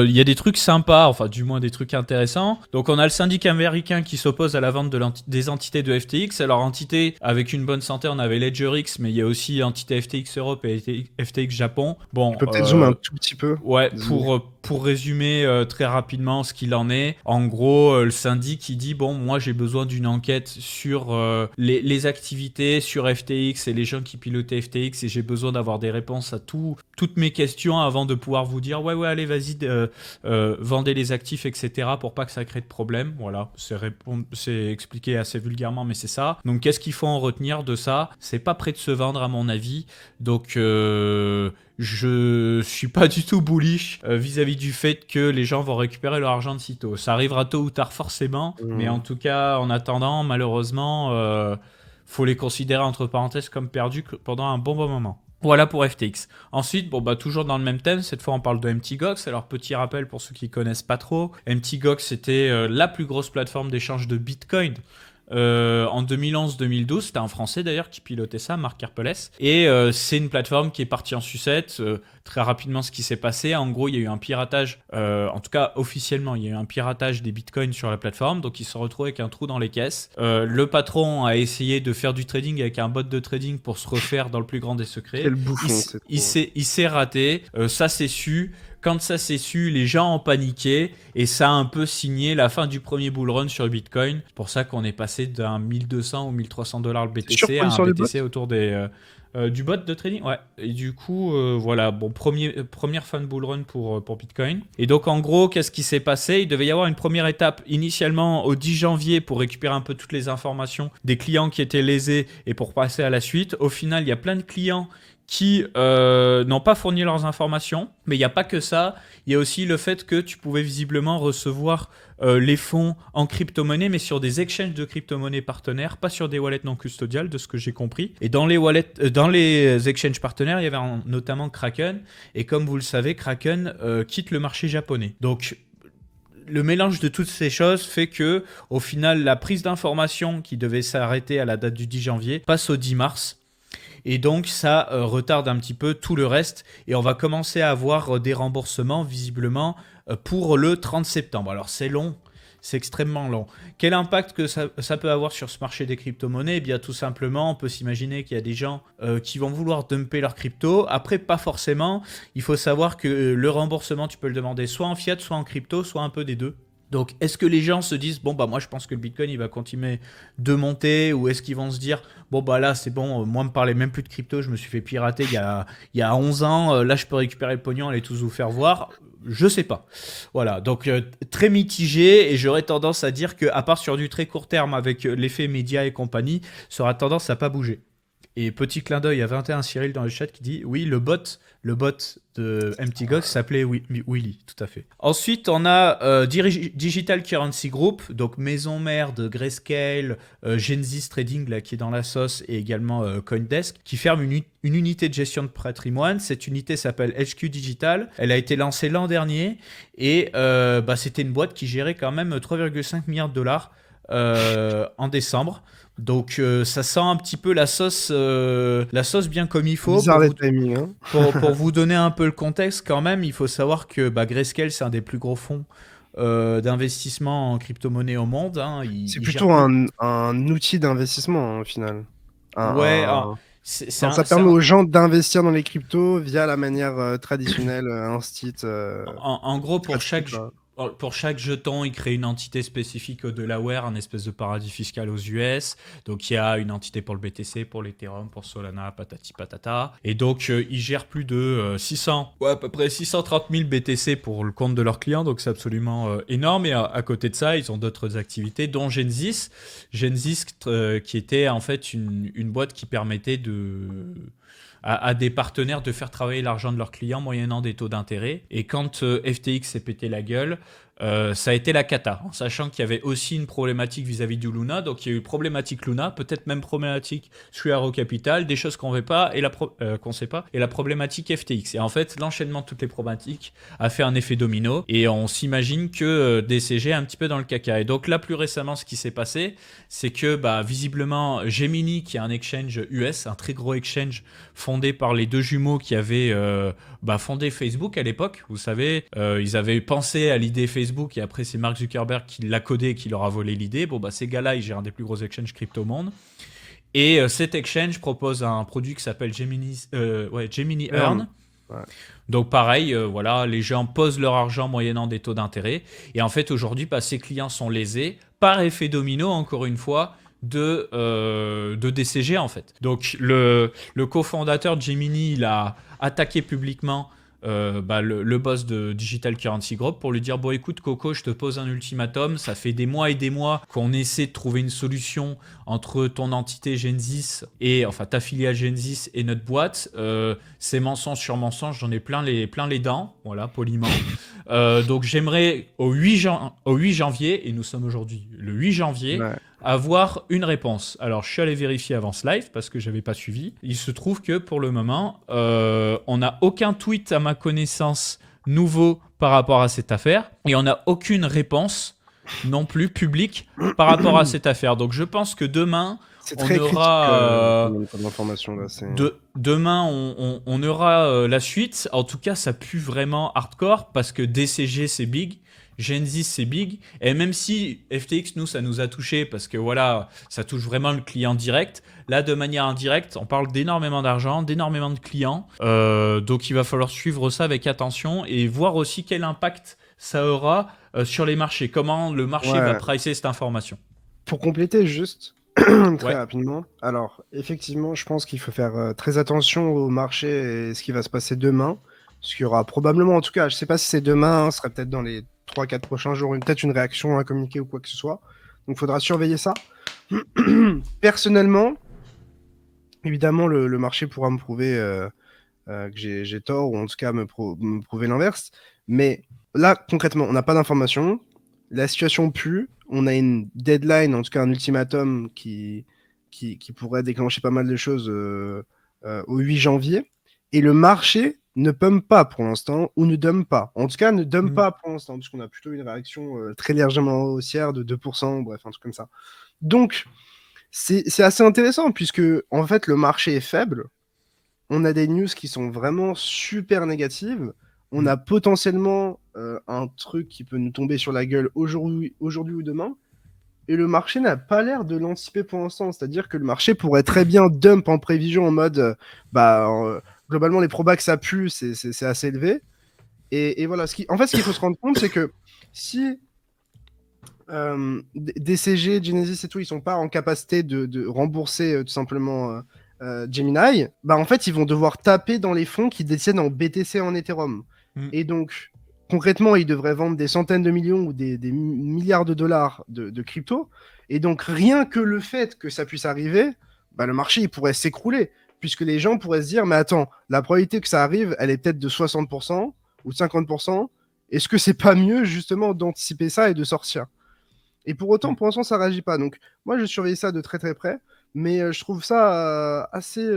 il y a des trucs sympas, enfin du moins des trucs intéressants. Donc on a le syndicat américain qui s'oppose à la vente des entités de FTX. Alors entité avec une bonne santé, on avait LedgerX, mais il y a aussi entité FTX Europe et FTX Japon. Bon, Tu peux peut-être zoomer un tout petit peu. ouais, Désolé. pour résumer très rapidement ce qu'il en est, en gros, le syndic il dit bon, moi j'ai besoin d'une enquête sur les activités sur FTX et les gens qui pilotaient FTX et j'ai besoin d'avoir des réponses à toutes mes questions avant de pouvoir vous dire ouais allez vas-y vendez les actifs etc pour pas que ça crée de problème. Voilà, c'est expliqué assez vulgairement mais c'est ça. Donc qu'est-ce qu'il faut en retenir de ça? C'est pas prêt de se vendre à mon avis. Donc je suis pas du tout bullish vis-à-vis du fait que les gens vont récupérer leur argent de sitôt. Ça arrivera tôt ou tard forcément, mais en tout cas, en attendant, malheureusement, faut les considérer entre parenthèses comme perdus pendant un bon moment. Voilà pour FTX. Ensuite, toujours dans le même thème, cette fois on parle de MTGOX. Alors petit rappel pour ceux qui connaissent pas trop, MTGOX c'était la plus grosse plateforme d'échange de Bitcoin. En 2011-2012, c'était un Français d'ailleurs qui pilotait ça, Marc Herpeles. Et c'est une plateforme qui est partie en sucette. Très rapidement, ce qui s'est passé, en gros, il y a eu un piratage, en tout cas officiellement, il y a eu un piratage des bitcoins sur la plateforme. Donc, ils se retrouvent avec un trou dans les caisses. Le patron a essayé de faire du trading avec un bot de trading pour se refaire dans le plus grand des secrets. Quel bouffon, c'est trop. Il s'est raté. Ça s'est su. Quand ça s'est su, les gens ont paniqué et ça a un peu signé la fin du premier bull run sur Bitcoin. C'est pour ça qu'on est passé d'un 1200 ou 1300 dollars le BTC à un BTC autour du bot de trading. Ouais. Et du coup, voilà, bon, première fin de bull run pour Bitcoin. Et donc, en gros, qu'est-ce qui s'est passé? Il devait y avoir une première étape initialement au 10 janvier pour récupérer un peu toutes les informations des clients qui étaient lésés et pour passer à la suite. Au final, il y a plein de clients qui n'ont pas fourni leurs informations. Mais il n'y a pas que ça. Il y a aussi le fait que tu pouvais visiblement recevoir les fonds en crypto-monnaie, mais sur des exchanges de crypto-monnaie partenaires, pas sur des wallets non custodiales, de ce que j'ai compris. Et dans les exchanges partenaires, il y avait notamment Kraken. Et comme vous le savez, Kraken quitte le marché japonais. Donc, le mélange de toutes ces choses fait que, au final, la prise d'information qui devait s'arrêter à la date du 10 janvier passe au 10 mars. Et donc, ça retarde un petit peu tout le reste. Et on va commencer à avoir des remboursements, visiblement, pour le 30 septembre. Alors, c'est long. C'est extrêmement long. Quel impact que ça peut avoir sur ce marché des crypto-monnaies? Eh bien, tout simplement, on peut s'imaginer qu'il y a des gens qui vont vouloir dumper leurs cryptos. Après, pas forcément. Il faut savoir que le remboursement, tu peux le demander soit en fiat, soit en crypto, soit un peu des deux. Donc, est-ce que les gens se disent, bon, moi, je pense que le Bitcoin, il va continuer de monter, ou est-ce qu'ils vont se dire, bon, là, c'est bon, moi, me parlez même plus de crypto, je me suis fait pirater il y a 11 ans, là, je peux récupérer le pognon, allez tous vous faire voir. Je sais pas. Voilà, donc très mitigé, et j'aurais tendance à dire qu'à part sur du très court terme avec l'effet média et compagnie, ça aura tendance à pas bouger. Et petit clin d'œil à 21 Cyril dans le chat qui dit oui, le bot de MTGOX s'appelait Willy, tout à fait. Ensuite, on a Digital Currency Group, donc maison mère de Grayscale, Genesis Trading là, qui est dans la sauce, et également Coindesk, qui ferme une unité de gestion de patrimoine. Cette unité s'appelle HQ Digital. Elle a été lancée l'an dernier et c'était une boîte qui gérait quand même 3,5 milliards de dollars en décembre. Donc ça sent un petit peu la sauce bien comme il faut. Bizarre les timings, hein. Pour vous donner un peu le contexte quand même, il faut savoir que Grayscale, c'est un des plus gros fonds d'investissement en crypto-monnaie au monde. Hein. C'est plutôt un outil d'investissement, au final. Ça permet aux gens d'investir dans les cryptos via la manière traditionnelle, instit. En gros, pour chaque jeton, il crée une entité spécifique au Delaware, un espèce de paradis fiscal aux US. Donc il y a une entité pour le BTC, pour l'Ethereum, pour Solana, patati patata. Et donc ils gèrent plus de à peu près 630 000 BTC pour le compte de leurs clients. Donc c'est absolument énorme. Et à côté de ça, ils ont d'autres activités, dont Genesis. Genesis qui était en fait une boîte qui permettait à des partenaires de faire travailler l'argent de leurs clients moyennant des taux d'intérêt. Et quand FTX s'est pété la gueule, ça a été la cata, en sachant qu'il y avait aussi une problématique vis-à-vis du Luna. Donc il y a eu problématique Luna, peut-être même problématique Three Arrows Capital, des choses qu'on ne sait pas, et la problématique FTX. Et en fait, l'enchaînement de toutes les problématiques a fait un effet domino, et on s'imagine que DCG est un petit peu dans le caca. Et donc là, plus récemment, ce qui s'est passé, c'est que visiblement, Gemini, qui est un exchange US, un très gros exchange fondé fondé par les deux jumeaux qui avaient fondé Facebook à l'époque. Vous savez, ils avaient pensé à l'idée Facebook et après c'est Mark Zuckerberg qui l'a codé et qui leur a volé l'idée. Ces gars-là, ils gèrent un des plus gros exchanges crypto au monde. Et cet exchange propose un produit qui s'appelle Gemini Earn. Ouais. Donc pareil, les gens posent leur argent moyennant des taux d'intérêt. Et en fait, aujourd'hui, ces clients sont lésés par effet domino, encore une fois, de DCG, en fait. Donc le cofondateur Gemini, il a attaqué publiquement le boss de Digital Currency Group pour lui dire bon écoute Coco, je te pose un ultimatum, ça fait des mois et des mois qu'on essaie de trouver une solution entre ton entité Genesis et ta filiale Genesis et notre boîte, c'est mensonge sur mensonge, j'en ai plein les dents, voilà, poliment. Donc j'aimerais au 8 janvier, et nous sommes aujourd'hui le 8 janvier, avoir une réponse. Alors je suis allé vérifier avant ce live parce que j'avais pas suivi. Il se trouve que pour le moment, on n'a aucun tweet à ma connaissance nouveau par rapport à cette affaire et on n'a aucune réponse non plus publique par rapport à cette affaire. Donc je pense que demain, c'est très aura l'information là. Demain, on aura la suite. En tout cas, ça pue vraiment hardcore parce que DCG c'est big. Genesis c'est big, et même si FTX nous ça nous a touché parce que ça touche vraiment le client direct, là de manière indirecte on parle d'énormément d'argent, d'énormément de clients, donc il va falloir suivre ça avec attention et voir aussi quel impact ça aura sur les marchés, comment le marché va pricer cette information. Pour compléter juste très rapidement, alors effectivement je pense qu'il faut faire très attention au marché et ce qui va se passer demain, parce qu'il y aura probablement, en tout cas je sais pas si c'est demain, ce serait peut-être dans les 3-4 prochains jours, peut-être une réaction, un communiqué ou quoi que ce soit. Donc, il faudra surveiller ça. Personnellement, évidemment, le marché pourra me prouver que j'ai tort, ou en tout cas me prouver l'inverse. Mais là, concrètement, on n'a pas d'informations. La situation pue. On a une deadline, en tout cas un ultimatum qui pourrait déclencher pas mal de choses au 8 janvier. Et le marché ne pump pas pour l'instant, ou ne dump pas. En tout cas, ne dump pas pour l'instant, parce qu'on a plutôt une réaction très légèrement haussière de 2%, bref, un truc comme ça. Donc, c'est assez intéressant, puisque en fait, le marché est faible. On a des news qui sont vraiment super négatives. On a potentiellement un truc qui peut nous tomber sur la gueule aujourd'hui ou demain. Et le marché n'a pas l'air de l'anticiper pour l'instant. C'est-à-dire que le marché pourrait très bien dump en prévision en mode globalement, les probas que ça pue, c'est assez élevé. Et voilà, ce qu'il faut se rendre compte, c'est que si DCG, Genesis et tout, ils sont pas en capacité de rembourser tout simplement Gemini, en fait, ils vont devoir taper dans les fonds qu'ils détiennent en BTC en Ethereum. Et donc, concrètement, ils devraient vendre des centaines de millions ou des milliards de dollars de crypto. Et donc, rien que le fait que ça puisse arriver, le marché, il pourrait s'écrouler. Puisque les gens pourraient se dire, mais attends, la probabilité que ça arrive, elle est peut-être de 60% ou 50%. Est-ce que c'est pas mieux, justement, d'anticiper ça et de sortir ? Et pour autant, pour l'instant, ça réagit pas. Donc, moi, je surveille ça de très très près. Mais je trouve ça assez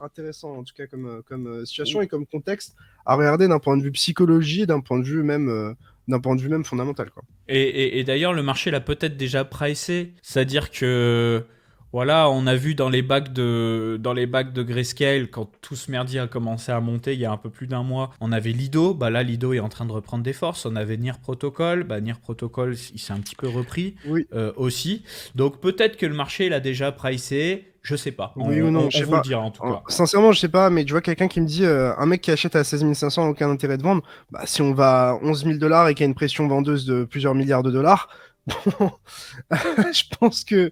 intéressant, en tout cas, comme situation et comme contexte à regarder d'un point de vue psychologie, d'un point de vue même fondamental, quoi. Et d'ailleurs, le marché l'a peut-être déjà pricé. C'est-à-dire que... on a vu dans les bacs de Grayscale, quand tout ce merdier a commencé à monter il y a un peu plus d'un mois, on avait Lido. Là, Lido est en train de reprendre des forces. On avait Near Protocol. Near Protocol, il s'est un petit peu repris aussi. Donc, peut-être que le marché l'a déjà pricé. Je sais pas. Oui ou non, je sais vous pas. le dira en tout cas. Sincèrement, je sais pas, mais tu vois quelqu'un qui me dit un mec qui achète à 16 500 aucun intérêt de vendre. Si on va à 11 000 $ et qu'il y a une pression vendeuse de plusieurs milliards de dollars, je pense que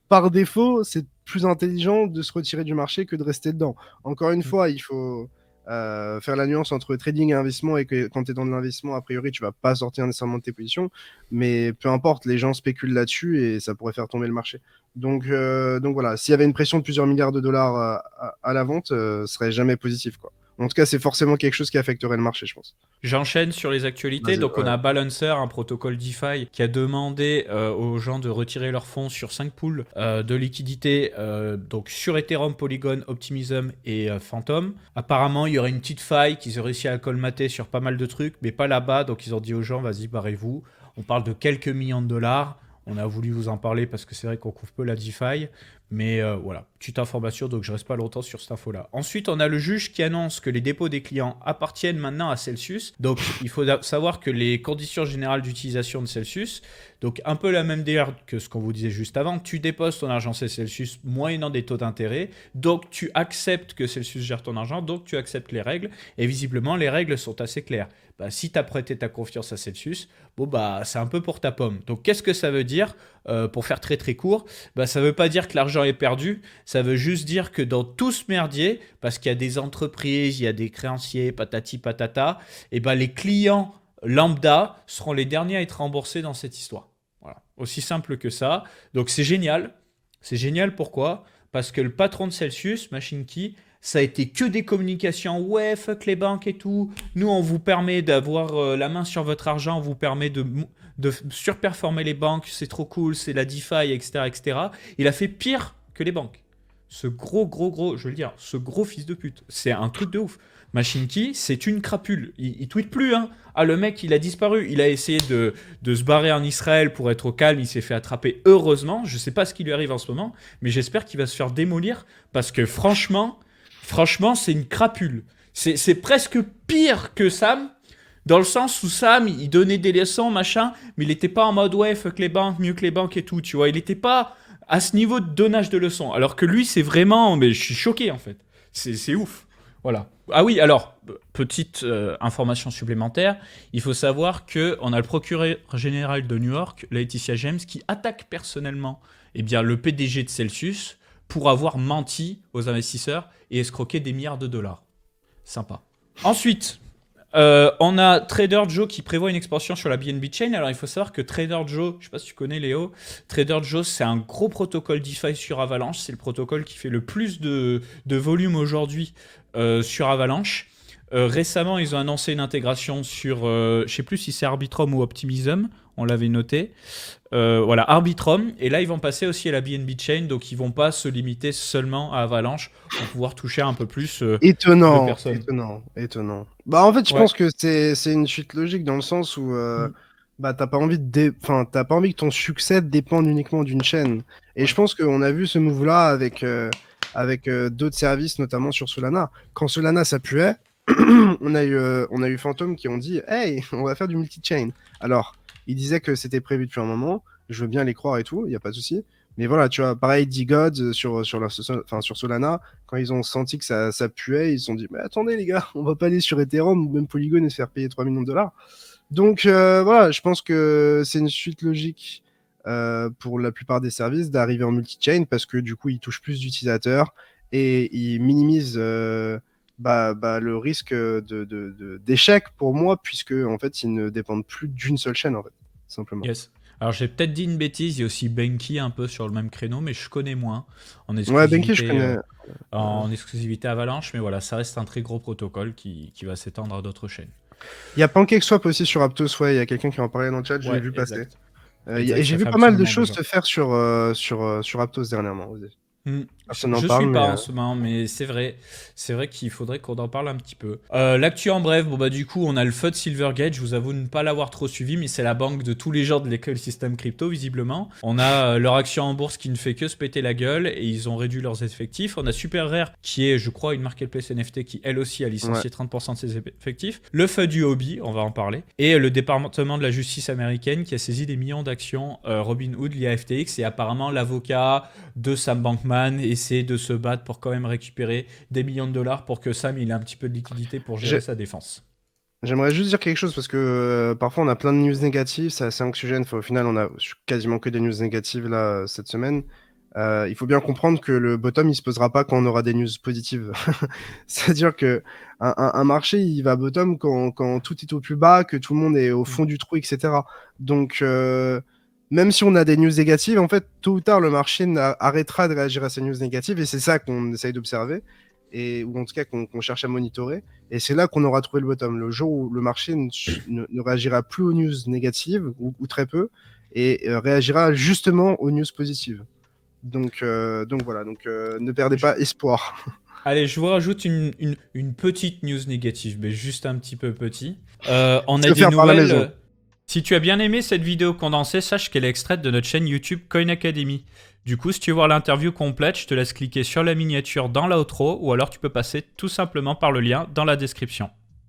par défaut, c'est plus intelligent de se retirer du marché que de rester dedans. Encore une fois, il faut faire la nuance entre trading et investissement, et que quand tu es dans de l'investissement, a priori, tu vas pas sortir nécessairement de tes positions, mais peu importe, les gens spéculent là-dessus et ça pourrait faire tomber le marché. Donc voilà, s'il y avait une pression de plusieurs milliards de dollars à la vente, ce serait jamais positif, quoi. En tout cas, c'est forcément quelque chose qui affecterait le marché, je pense. J'enchaîne sur les actualités. Donc, on a Balancer, un protocole DeFi, qui a demandé aux gens de retirer leurs fonds sur 5 pools de liquidité, donc sur Ethereum, Polygon, Optimism et Phantom. Apparemment, il y aurait une petite faille qu'ils ont réussi à colmater sur pas mal de trucs, mais pas là-bas. Donc, ils ont dit aux gens, vas-y, barrez-vous. On parle de quelques millions de dollars. On a voulu vous en parler parce que c'est vrai qu'on couvre peu la DeFi. Mais voilà, petite information, donc je reste pas longtemps sur cette info-là. Ensuite, on a le juge qui annonce que les dépôts des clients appartiennent maintenant à Celsius. Donc, il faut savoir que les conditions générales d'utilisation de Celsius, donc un peu la même d'ailleurs que ce qu'on vous disait juste avant, tu déposes ton argent chez Celsius moyennant des taux d'intérêt, donc tu acceptes que Celsius gère ton argent, donc tu acceptes les règles, et visiblement, les règles sont assez claires. Bah, si tu as prêté ta confiance à Celsius, bon bah c'est un peu pour ta pomme. Donc qu'est-ce que ça veut dire pour faire très très court, bah, ça veut pas dire que l'argent est perdu, ça veut juste dire que dans tout ce merdier, parce qu'il y a des entreprises, il y a des créanciers, patati patata, et bah, les clients lambda seront les derniers à être remboursés dans cette histoire. Voilà, aussi simple que ça. Donc c'est génial. C'est génial pourquoi? Parce que le patron de Celsius, Machine Key, ça a été que des communications. Ouais, fuck les banques et tout. Nous, on vous permet d'avoir la main sur votre argent, on vous permet de surperformer les banques. C'est trop cool, c'est la DeFi, etc., etc. Il a fait pire que les banques. Ce gros, je veux le dire, ce gros fils de pute. C'est un truc de ouf. Machine Key, c'est une crapule. Il tweet plus, hein. Ah, le mec, il a disparu. Il a essayé de se barrer en Israël pour être au calme. Il s'est fait attraper, heureusement. Je sais pas ce qui lui arrive en ce moment, mais j'espère qu'il va se faire démolir parce que franchement, c'est une crapule. C'est presque pire que Sam, dans le sens où Sam, il donnait des leçons, machin, mais il était pas en mode ouais, fuck les banques, mieux que les banques et tout, tu vois. Il était pas à ce niveau de donnage de leçons. Alors que lui, c'est vraiment. Mais je suis choqué, en fait. C'est ouf. Voilà. Ah oui, alors, petite information supplémentaire, il faut savoir qu'on a le procureur général de New York, Laetitia James, qui attaque personnellement le PDG de Celsius pour avoir menti aux investisseurs et escroqué des milliards de dollars. Sympa. Ensuite, on a Trader Joe qui prévoit une expansion sur la BNB Chain. Alors, il faut savoir que Trader Joe, je ne sais pas si tu connais Léo, Trader Joe, c'est un gros protocole DeFi sur Avalanche. C'est le protocole qui fait le plus de volume aujourd'hui sur Avalanche. Récemment, ils ont annoncé une intégration sur, je ne sais plus si c'est Arbitrum ou Optimism, on l'avait noté. Voilà, Arbitrum. Et là, ils vont passer aussi à la BNB Chain, donc ils ne vont pas se limiter seulement à Avalanche pour pouvoir toucher un peu plus de personnes. Étonnant. Bah, en fait, je Ouais. pense que c'est une suite logique dans le sens où bah, t'as pas envie t'as pas envie que ton succès dépende uniquement d'une chaîne. Et Ouais. je pense qu'on a vu ce move-là avec d'autres services, notamment sur Solana. Quand Solana ça puait, on a eu Phantom qui ont dit hey, on va faire du multi-chain. Alors, ils disaient que c'était prévu depuis un moment. Je veux bien les croire et tout, il n'y a pas de souci. Mais voilà, tu vois, pareil, D-Gods sur Solana, quand ils ont senti que ça puait, ils se sont dit mais attendez les gars, on va pas aller sur Ethereum ou même Polygon et se faire payer 3 millions de dollars. Donc voilà, je pense que c'est une suite logique pour la plupart des services d'arriver en multi-chain parce que du coup, ils touchent plus d'utilisateurs et ils minimisent le risque d'échec pour moi, puisque en fait, ils ne dépendent plus d'une seule chaîne, en fait, simplement. Yes. Alors j'ai peut-être dit une bêtise, il y a aussi Benki un peu sur le même créneau, mais je connais moins en Ouais, Benki, je exclusivité, connais. en exclusivité Avalanche, mais voilà, ça reste un très gros protocole qui va s'étendre à d'autres chaînes. Il y a PancakeSwap aussi sur Aptos, ouais, il y a quelqu'un qui en parlait dans le chat, je l'ai Ouais, vu passer. exact. Et j'ai Ça vu fait pas mal de absolument choses besoin. se faire sur Aptos dernièrement aussi. Personne n'en Je parle, suis pas mais en ce moment, mais c'est vrai qu'il faudrait qu'on en parle un petit peu. L'actu en bref, bon bah du coup on a le FUD Silvergate, je vous avoue ne pas l'avoir trop suivi, mais c'est la banque de tous les gens de l'écosystème crypto visiblement. On a leur action en bourse qui ne fait que se péter la gueule et ils ont réduit leurs effectifs. On a Super Rare qui est je crois une marketplace NFT qui elle aussi a licencié 30% de ses effectifs. Le FUD du hobby, on va en parler. Et le département de la justice américaine qui a saisi des millions d'actions Robinhood liées à FTX et apparemment l'avocat de Sam Bankman essaie de se battre pour quand même récupérer des millions de dollars pour que Sam il ait un petit peu de liquidité pour gérer sa défense. J'aimerais juste dire quelque chose parce que parfois on a plein de news négatives, c'est assez anxiogène. Enfin, au final, on a quasiment que des news négatives là cette semaine. Il faut bien comprendre que le bottom il se posera pas quand on aura des news positives. C'est-à-dire que un marché il va bottom quand tout est au plus bas, que tout le monde est au fond du trou, etc. Donc même si on a des news négatives, en fait, tôt ou tard, le marché arrêtera de réagir à ces news négatives et c'est ça qu'on essaye d'observer, ou en tout cas qu'on cherche à monitorer. Et c'est là qu'on aura trouvé le bottom, le jour où le marché ne réagira plus aux news négatives, ou très peu, et réagira justement aux news positives. Donc voilà, ne perdez pas espoir. Allez, je vous rajoute une petite news négative, mais juste un petit peu petit. On a des faire par la maison. nouvelles. Si tu as bien aimé cette vidéo condensée, sache qu'elle est extraite de notre chaîne YouTube Coin Academy. Du coup, si tu veux voir l'interview complète, je te laisse cliquer sur la miniature dans l'outro ou alors tu peux passer tout simplement par le lien dans la description.